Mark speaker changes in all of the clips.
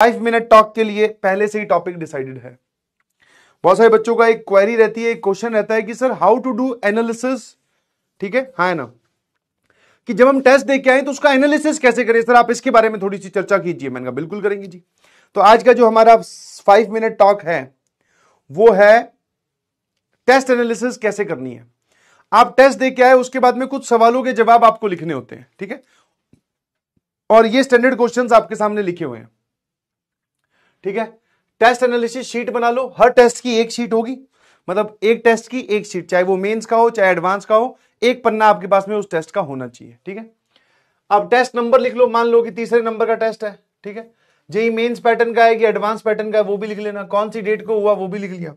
Speaker 1: 5 minute talk के लिए पहले से ही टॉपिक डिसाइडेड है। बहुत सारे बच्चों का एक क्वेरी रहती है, एक क्वेश्चन रहता है कि sir how to do analysis, ठीक है, हाँ है ना, कि जब हम टेस्ट देख के आए तो उसका एनालिसिस कैसे करें सर, आप इसके बारे में थोड़ी सी चर्चा कीजिए। मैंने कहा बिल्कुल करेंगे जी। तो आज का जो हमारा 5 मिनट टॉक है वो है टेस्ट एनालिसिस कैसे करनी है। आप टेस्ट देख के आए, उसके बाद में कुछ सवालों के जवाब आपको लिखने होते हैं, ठीक है, और ये स्टैंडर्ड क्वेश्चंस आपके सामने लिखे हुए हैं, ठीक है। टेस्ट एनालिसिस शीट बना लो, हर टेस्ट की एक शीट होगी, मतलब एक टेस्ट की एक शीट, चाहे वो मेंस का हो चाहे एडवांस का हो, एक पन्ना आपके पास में उस टेस्ट का होना चाहिए, ठीक है। अब टेस्ट नंबर लिख लो, मान लो कि तीसरे नंबर का टेस्ट है, ठीक है, जेई मेंस पैटर्न का है कि एडवांस पैटर्न का है वो भी लिख लेना, कौन सी डेट को हुआ वो भी लिख लिया।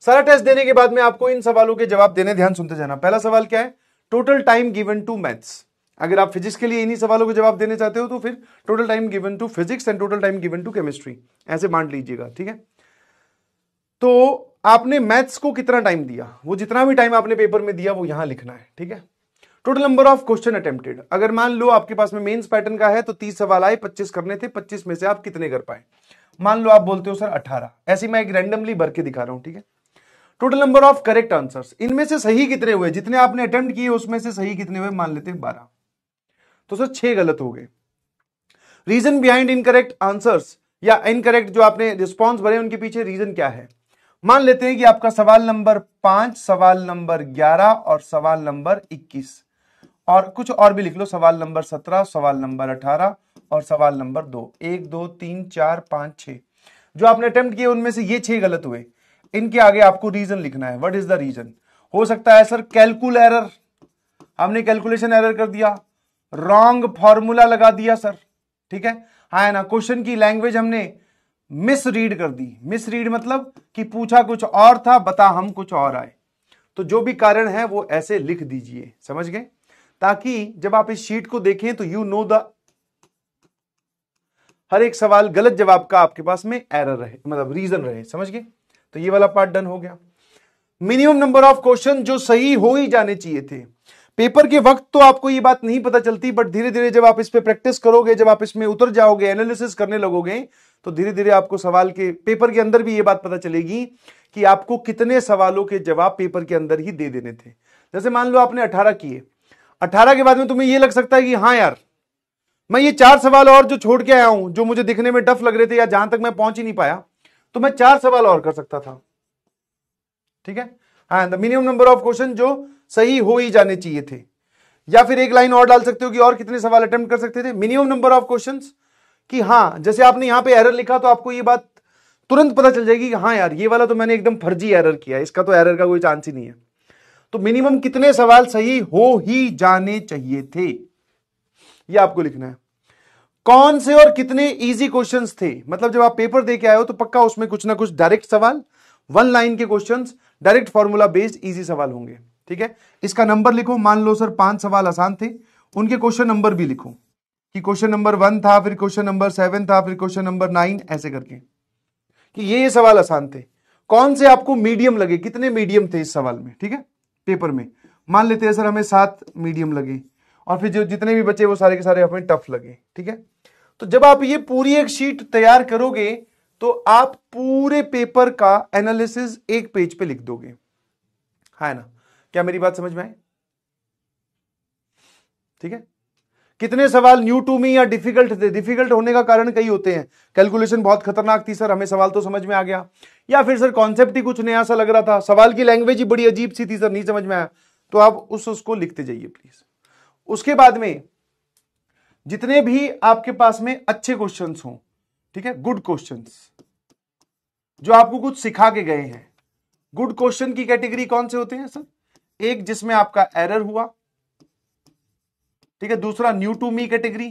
Speaker 1: सारा टेस्ट देने के बाद में आपको इन सवालों के जवाब देने, ध्यान सुनते जाना। पहला सवाल क्या है, total time given to maths. अगर आप फिजिक्स के लिए इन्हीं सवालों के जवाब देने चाहते हो तो फिर total time given to physics and total time given to chemistry, ऐसे बांट लीजिएगा, ठीक है। तो आपने मैथ्स को कितना टाइम दिया, वो जितना भी टाइम आपने पेपर में दिया वो यहां लिखना है, ठीक है। Total number of question attempted, अगर मान लो आपके पास में मेंस पैटर्न का है तो 30 सवाल आए, 25 करने थे, 25 में से आप कितने कर पाए। मान लो आप बोलते हो सर 18, ऐसे मैं एक रैंडमली भर के दिखा रहा हूं, ठीक है। Total number of correct answers, इनमें से सही कितने हुए, जितने आपने अटेम्प्ट किए उसमें से सही कितने हुए, मान लेते हैं 12, तो सर 6 गलत हो गए। रीजन बिहाइंड इनकरेक्ट आंसर्स या इनकरेक्ट जो आपने रिस्पॉन्स भरे उनके पीछे रीजन क्या है। मान लेते हैं कि आपका सवाल नंबर 5, सवाल नंबर 11 और सवाल नंबर 21 और कुछ और भी लिख लो, सवाल नंबर 17, सवाल नंबर 18 और सवाल नंबर 2, 1 2 3 4 5 6 जो आपने अटेम्प्ट किए उनमें से ये 6 गलत हुए। इनके आगे आपको रीजन लिखना है, व्हाट इज द रीजन। हो सकता है सर कैलकुल एरर, हमने कैलकुलेशन एरर कर दिया, रॉन्ग फॉर्मूला लगा दिया सर, ठीक है, हाँ ना, क्वेश्चन की लैंग्वेज हमने मिस रीड कर दी। मिस रीड मतलब कि पूछा कुछ और था, बता हम कुछ और आए। तो जो भी कारण है वो ऐसे लिख दीजिए, समझ गए, ताकि जब आप इस शीट को देखें तो यू नो द हर एक सवाल गलत जवाब का आपके पास में एरर रहे, मतलब रीजन रहे, समझ गए। तो ये वाला पार्ट डन हो गया। मिनिमम नंबर ऑफ क्वेश्चन जो सही हो ही जाने चाहिए थे। पेपर के वक्त तो आपको ये बात नहीं पता चलती, बट धीरे धीरे जब आप इस पे प्रैक्टिस करोगे, जब आप इसमें उतर जाओगे, एनालिसिस करने लगोगे, तो धीरे धीरे आपको सवाल के पेपर के अंदर भी ये बात पता चलेगी कि आपको कितने सवालों के जवाब पेपर के अंदर ही दे देने थे। जैसे मान लो आपने 18 किए, 18 के बाद में तुम्हें ये लग सकता है कि हाँ यार मैं ये 4 सवाल और जो छोड़ के आया हूं, जो मुझे दिखने में टफ लग रहे थे या जहां तक मैं पहुंच ही नहीं पाया, तो मैं 4 सवाल और कर सकता था, ठीक है। हाँ, the minimum number of question जो सही हो ही जाने चाहिए थे। या फिर एक लाइन और डाल सकते हो कि और कितने सवाल अटेम्प्ट कर सकते थे, मिनिमम नंबर ऑफ क्वेश्चंस, कि हाँ जैसे आपने यहां पे एरर लिखा तो आपको ये बात तुरंत पता चल जाएगी कि हाँ यार ये वाला तो मैंने एकदम फर्जी एरर किया, इसका तो एरर का कोई चांस ही नहीं है। तो मिनिमम कितने सवाल सही हो ही जाने चाहिए थे, ये आपको लिखना है। कौन से और कितने इजी क्वेश्चंस थे, मतलब जब आप पेपर दे के आए हो तो पक्का उसमें कुछ ना कुछ डायरेक्ट सवाल, 1 लाइन के questions, direct formula based easy सवाल होंगे, ठीक है। इसका नंबर लिखो, मान लो सर 5 सवाल आसान थे, उनके क्वेश्चन नंबर भी लिखो कि क्वेश्चन नंबर 1 था, फिर क्वेश्चन नंबर 7 था, फिर क्वेश्चन नंबर 9, ऐसे करके कि ये सवाल आसान थे। कौन से आपको मीडियम लगे, कितने मीडियम थे इस सवाल में, ठीक है, पेपर में मान लेते हैं सर हमें 7 मीडियम लगे, और फिर जो जितने भी बचे वो सारे के सारे हमें टफ लगे, ठीक है। तो जब आप ये पूरी एक शीट तैयार करोगे तो आप पूरे पेपर का एनालिसिस एक पेज पे लिख दोगे, है ना। क्या मेरी बात समझ में आई, ठीक है। कितने सवाल न्यू टू मी या डिफिकल्ट थे, डिफिकल्ट होने का कारण कई होते हैं, कैलकुलेशन बहुत खतरनाक थी सर, हमें सवाल तो समझ में आ गया, या फिर सर कॉन्सेप्ट ही कुछ नया सा लग रहा था, सवाल की लैंग्वेज ही बड़ी अजीब सी थी सर, नहीं समझ में आया, तो आप उसको लिखते जाइए प्लीज। उसके बाद में जितने भी आपके पास में अच्छे क्वेश्चंस हों, ठीक है, गुड क्वेश्चंस जो आपको कुछ सिखा के गए हैं। गुड क्वेश्चन की कैटेगरी कौन से होते हैं सर, एक जिसमें आपका एरर हुआ, ठीक है, दूसरा न्यू टू मी कैटेगरी,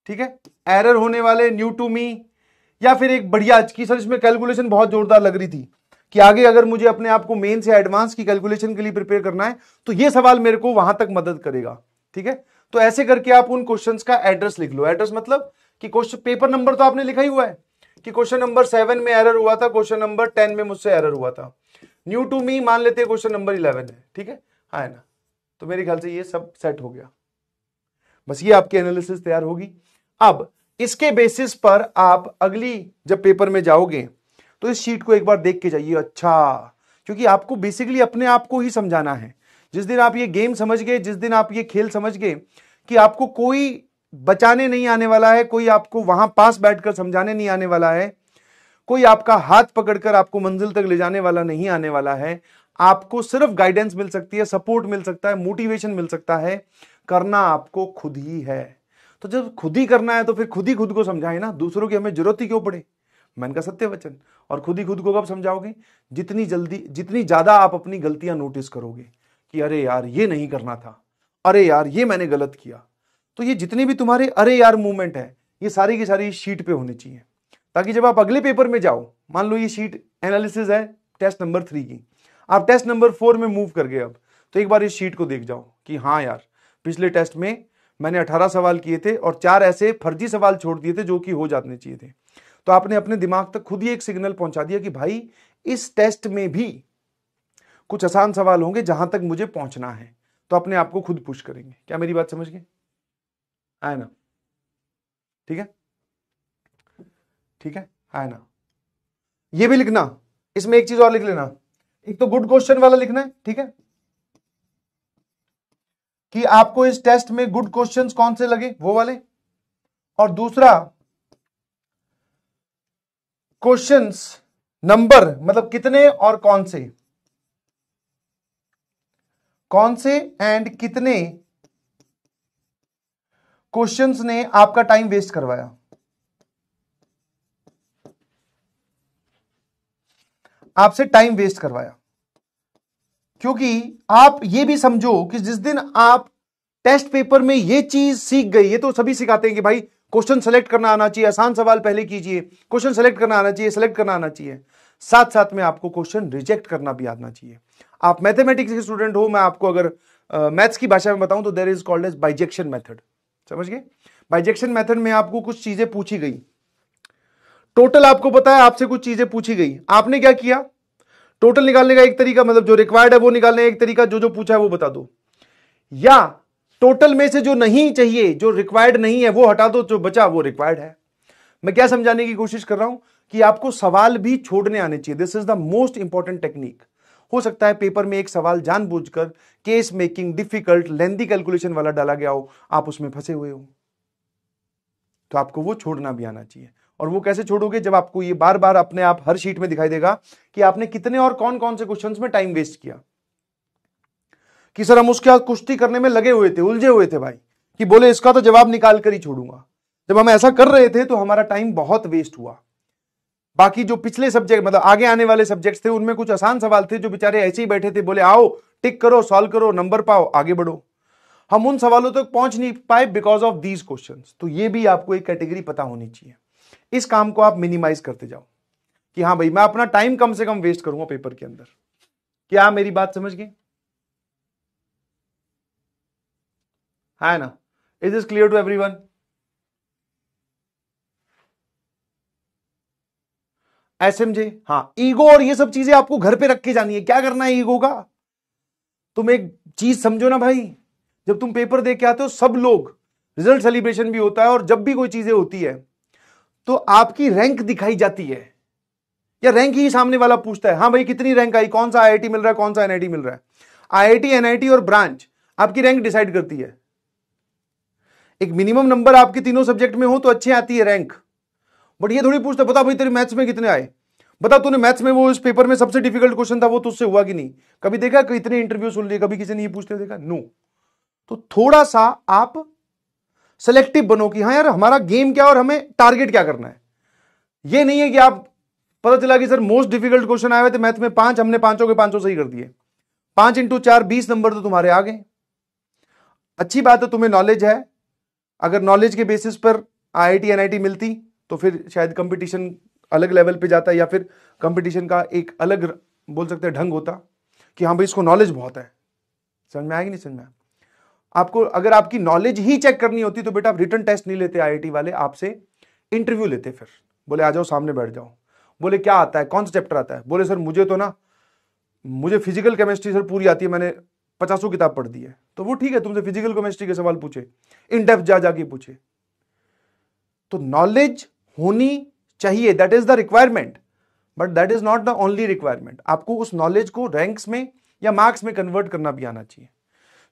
Speaker 1: ठीक है, एरर होने वाले, न्यू टू मी, या फिर एक बढ़िया की सर इसमें कैलकुलेशन बहुत जोरदार लग रही थी कि आगे अगर मुझे अपने आप को मेन से एडवांस की कैलकुलेशन के लिए प्रिपेयर करना है तो ये सवाल मेरे को वहां तक मदद करेगा, ठीक है। तो ऐसे करके आप उन क्वेश्चंस का एड्रेस लिख लो। एड्रेस मतलब कि क्वेश्चन पेपर नंबर तो आपने लिखा ही हुआ है कि क्वेश्चन नंबर 7 में एरर हुआ था, क्वेश्चन नंबर 10 में मुझसे एरर हुआ था, न्यू टू मी मान लेते हैं क्वेश्चन नंबर 11 है, ठीक है, हाँ ना। तो मेरे ख्याल से ये सब सेट हो गया, बस ये आपकी एनालिसिस तैयार होगी। अब इसके बेसिस पर आप अगली जब पेपर में जाओगे तो इस शीट को एक बार देख के जाइए। अच्छा, क्योंकि आपको बेसिकली अपने आप को ही समझाना है। जिस दिन आप ये गेम समझ गए, जिस दिन आप ये खेल समझ गए कि आपको कोई बचाने नहीं आने वाला है, कोई आपको वहां पास बैठकर समझाने नहीं आने वाला है, कोई आपका हाथ पकड़कर आपको मंजिल तक ले जाने वाला नहीं आने वाला है, आपको सिर्फ गाइडेंस मिल सकती है, सपोर्ट मिल सकता है, मोटिवेशन मिल सकता है, करना आपको खुद ही है। तो जब खुद ही करना है तो फिर खुद ही खुद को समझाए ना, दूसरों की हमें जरूरत ही क्यों पड़े। मन का सत्य वचन। और खुद ही खुद को कब समझाओगे? जितनी जल्दी, जितनी ज्यादा आप अपनी गलतियां नोटिस करोगे कि अरे यार ये नहीं करना था, अरे यार ये मैंने गलत किया, तो ये जितनी भी तुम्हारे अरे यार मूवमेंट है, ये सारी की सारी शीट पे होनी चाहिए, ताकि जब आप अगले पेपर में जाओ, मान लो ये शीट एनालिसिस है टेस्ट नंबर 3 की, आप टेस्ट नंबर 4 में मूव कर गए अब, तो एक बार इस शीट को देख जाओ कि हाँ यार पिछले टेस्ट में मैंने 18 सवाल किए थे और 4 ऐसे फर्जी सवाल छोड़ दिए थे जो कि हो जाने चाहिए थे। तो आपने अपने दिमाग तक खुद ही एक सिग्नल पहुंचा दिया कि भाई इस टेस्ट में भी कुछ आसान सवाल होंगे जहां तक मुझे पहुंचना है, तो अपने आप को खुद पुश करेंगे। क्या मेरी बात समझ गए? है ना? ठीक है, ठीक है ना? ये भी लिखना, इसमें एक चीज और लिख लेना, एक तो गुड क्वेश्चन वाला लिखना है, ठीक है, कि आपको इस टेस्ट में गुड क्वेश्चंस कौन से लगे वो वाले, और दूसरा क्वेश्चंस नंबर, मतलब कितने और कौन से एंड कितने क्वेश्चंस ने आपका टाइम वेस्ट करवाया। आपसे टाइम वेस्ट करवाया, क्योंकि आप ये भी समझो कि जिस दिन आप टेस्ट पेपर में ये चीज सीख गए, ये तो सभी सिखाते हैं कि भाई क्वेश्चन सेलेक्ट करना आना चाहिए, आसान सवाल पहले कीजिए, क्वेश्चन सेलेक्ट करना आना चाहिए, सेलेक्ट करना आना चाहिए, साथ साथ में आपको क्वेश्चन रिजेक्ट करना भी आना चाहिए। आप मैथमेटिक्स के स्टूडेंट हो, मैं आपको अगर मैथ्स की भाषा में बताऊं तो there is called as bijection method. समझ गए? बाइजेक्शन मेथड में आपको कुछ चीजें पूछी गई, टोटल आपको पता है आपसे कुछ चीजें पूछी गई, आपने क्या किया, टोटल निकालने का एक तरीका, मतलब जो रिक्वायर्ड है वो निकालने का एक तरीका, जो जो पूछा है वो बता दो, या टोटल में से जो नहीं चाहिए, जो रिक्वायर्ड नहीं है वो हटा दो, जो बचा वो रिक्वायर्ड है। मैं क्या समझाने की कोशिश कर रहा हूं कि आपको सवाल भी छोड़ने आने चाहिए। This is the most important technique. हो सकता है पेपर में एक सवाल जानबूझकर case making, difficult, lengthy calculation वाला डाला गया हो, आप उसमें फंसे हुए हो, तो आपको वो छोड़ना भी आना चाहिए। और वो कैसे छोड़ोगे? जब आपको ये बार बार अपने आप हर शीट में दिखाई देगा कि आपने कितने और कौन कौन से क्वेश्चंस में टाइम वेस्ट किया, कि सर हम उसके कुश्ती करने में लगे हुए थे, उलझे हुए थे भाई, कि बोले इसका तो जवाब निकाल कर ही छोड़ूंगा। जब हम ऐसा कर रहे थे तो हमारा टाइम बहुत वेस्ट हुआ। बाकी जो पिछले सब्जेक्ट, मतलब आगे आने वाले सब्जेक्ट्स थे, उनमें कुछ आसान सवाल थे, जो बेचारे ऐसे ही बैठे थे, बोले आओ टिक करो, सॉल्व करो, नंबर पाओ, आगे बढ़ो। हम उन सवालों तक पहुंच नहीं पाए बिकॉज ऑफ दीज क्वेश्चंस। तो ये भी आपको एक कैटेगरी पता होनी चाहिए। इस काम को आप मिनिमाइज करते जाओ कि हाँ भाई मैं अपना टाइम कम से कम वेस्ट करूंगा पेपर के अंदर। क्या मेरी बात समझ गए? है ना? Is this clear to everyone? SMJ, हाँ, ईगो और ये सब चीजें आपको घर पे रख के जानी है। क्या करना है ईगो का? तुम एक चीज समझो ना भाई, जब तुम पेपर दे के आते हो सब लोग, रिजल्ट सेलिब्रेशन भी होता है, और जब भी कोई चीजें होती है तो आपकी रैंक दिखाई जाती है, या रैंक ही सामने वाला पूछता है, हाँ भाई कितनी रैंक आई, कौन सा आईआईटी मिल रहा है, कौन सा एनआईटी मिल रहा है। आईआईटी, एनआईटी और ब्रांच आपकी रैंक डिसाइड करती है। एक मिनिमम नंबर आपके तीनों सब्जेक्ट में हो तो अच्छी आती है रैंक, बट ये थोड़ी पूछता बता भाई तेरे मैथ्स में कितने आए, बता तूने मैथ्स में वो इस पेपर में सबसे डिफिकल्ट क्वेश्चन था वो तुझसे हुआ कि नहीं। कभी देखा कितने इंटरव्यू सुन लिए, कभी किसी ने ये पूछते देखा? नो। तो थोड़ा सा आप सेलेक्टिव बनो कि हाँ यार हमारा गेम क्या और हमें टारगेट क्या करना है। ये नहीं है कि आप, पता चला कि सर मोस्ट डिफिकल्ट क्वेश्चन आए हुए थे मैथ में 5, हमने पांचों के पांचों सही कर दिए, 5 × 4 20 नंबर तो तुम्हारे आ गए। अच्छी बात है, तुम्हें नॉलेज है। अगर नॉलेज के बेसिस पर आईआईटी एनआईटी मिलती तो फिर शायद कंपटीशन अलग लेवल पे जाता, या फिर कंपटीशन का एक अलग बोल सकते हैं ढंग होता कि हाँ भाई इसको नॉलेज बहुत है। समझ में आएगी? नहीं समझ में? आपको अगर आपकी नॉलेज ही चेक करनी होती तो बेटा आप रिटन टेस्ट नहीं लेते आईआईटी वाले, आपसे इंटरव्यू लेते। फिर बोले आ जाओ सामने बैठ जाओ, बोले क्या आता है, कौन सा चैप्टर आता है, बोले सर मुझे तो ना, मुझे फिजिकल केमिस्ट्री सर पूरी आती है, मैंने 50 किताब पढ़ दी है। तो वो ठीक है, तुमसे फिजिकल केमिस्ट्री के सवाल पूछे, इन डेप्थ जा जाके पूछे। तो नॉलेज होनी चाहिए, that is the requirement, but that is not the only requirement. आपको उस नॉलेज को रैंक्स में या मार्क्स में कन्वर्ट करना भी आना चाहिए,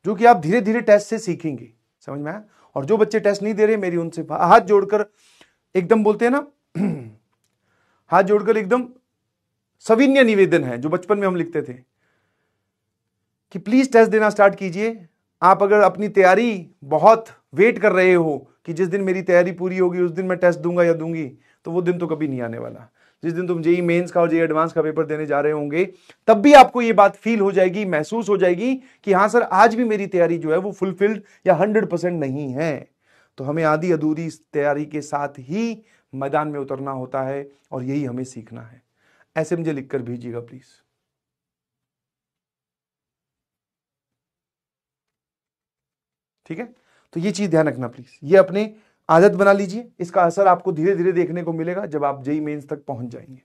Speaker 1: जो कि आप धीरे धीरे टेस्ट से सीखेंगे। समझ में आया? और जो बच्चे टेस्ट नहीं दे रहे, मेरी उनसे हाथ जोड़कर एकदम बोलते हैं ना हाथ जोड़कर एकदम सविनय निवेदन है, जो बचपन में हम लिखते थे कि प्लीज टेस्ट देना स्टार्ट कीजिए। आप अगर अपनी तैयारी बहुत वेट कर रहे हो कि जिस दिन मेरी तैयारी पूरी होगी उस दिन मैं टेस्ट दूंगा या दूंगी, तो वो दिन तो कभी नहीं आने वाला। जिस दिन तुम जेई मेंस का और जेई एडवांस का पेपर देने जा रहे होंगे, तब भी आपको ये बात फील हो जाएगी, महसूस हो जाएगी कि हाँ सर, आज भी मेरी तैयारी जो है वो फुलफिल्ड या 100% नहीं है। तो हमें आधी अधूरी तैयारी के साथ ही मैदान में उतरना होता है, और यही हमें सीखना है। ऐसे मुझे लिखकर भेजिएगा प्लीज। ठीक है, तो ये चीज ध्यान रखना प्लीज, ये अपने आदत बना लीजिए। इसका असर आपको धीरे धीरे देखने को मिलेगा जब आप जेई मेंस तक पहुंच जाएंगे।